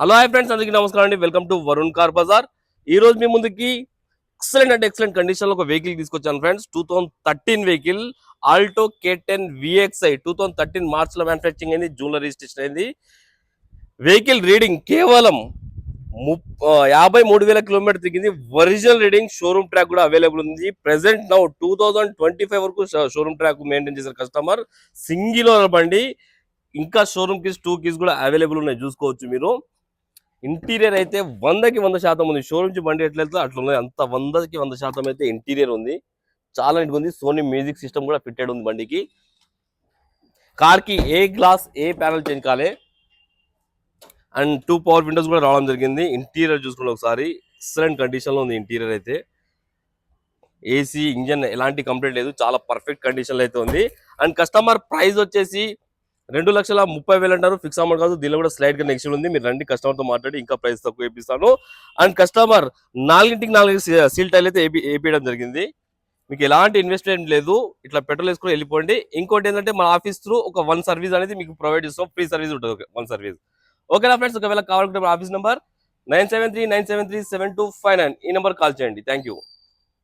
Hello hi friends, అందరికీ నమస్కారం అండి. Welcome to Varun car bazaar. ఈ రోజు మీ ముందుకి ఎక్సలెంట్ కండిషన్ లో ఒక వెహికల్ తీసుకొచ్చాను friends. 2013 vehicle Alto K10 VXI 2013 March లో మ్యానుఫ్యాక్చరింగ్ అయింది, జూన్ లో రిజిస్ట్రేషన్ అయింది. వెహికల్ రీడింగ్ కేవలం 53,000 కిలోమీటర్ తిరిగింది. ఒరిజినల్ రీడింగ్, షోరూమ్ ట్రాక్ కూడా అవైలబుల్ ఉంది. ప్రెసెంట్ నౌ 2025 వరకు షోరూమ్ ట్రాక్ మెయింటైన్ చేశారు కస్టమర్. సింగిల్ ఓనర్ బండి, ఇంకా షోరూమ్ కీస్ 2 కీస్ కూడా అవైలబుల్ ఉన్నాయి, చూసుకోవచ్చు మీరు. ఇంటీరియర్ అయితే 100కి 100% ఉంది. షోరూమ్ నుంచి బండి ఎట్లయితే అట్లా ఉంది, అంత 100కి 100% అయితే ఇంటీరియర్ ఉంది. చాలా నీట్గా ఉంది. సోనీ మ్యూజిక్ సిస్టమ్ కూడా ఫిట్టెడ్ ఉంది బండికి. కార్ కి ఏ గ్లాస్ ఏ ప్యానల్ చేంజ్ కాలే, అండ్ 2 పవర్ విండోస్ కూడా రావడం జరిగింది. ఇంటీరియర్ చూసుకుంటే ఒకసారి ఎక్సలెంట్ కండిషన్ లో ఉంది ఇంటీరియర్ అయితే. ఏసీ ఇంజన్ ఎలాంటి కంప్లైంట్ లేదు, చాలా పర్ఫెక్ట్ కండిషన్ లో అయితే ఉంది. అండ్ కస్టమర్ ప్రైస్ వచ్చేసి 2,30,000 అంటారు. ఫిక్స్ అమౌంట్ కాదు, దీనిలో కూడా స్లైడ్ గా నెక్స్ట్ ఉంది. మీరు రండి, కస్టమర్ తో మాట్లాడి ఇంకా ప్రైస్ తక్కువ వేపిస్తాను. అండ్ కస్టమర్ 4 సీల్ టైల్ అయితే వేపించడం జరిగింది. మీకు ఎలాంటి ఇన్వెస్ట్మెంట్ లేదు, ఇట్లా పెట్రోల్ వేసుకుని వెళ్ళిపోండి. ఇంకోటి ఏంటంటే మన ఆఫీస్ త్రూ ఒక 1 సర్వీస్ అనేది మీకు ప్రొవైడ్ చేస్తాం. ఫ్రీ సర్వీస్ ఉంటుంది, 1 సర్వీస్. ఓకేనా ఫ్రెండ్స్? ఒకవేళ కావాలంటే ఆఫీస్ నెంబర్ 9739737259, ఈ నెంబర్ కాల్ చేయండి. Thank you.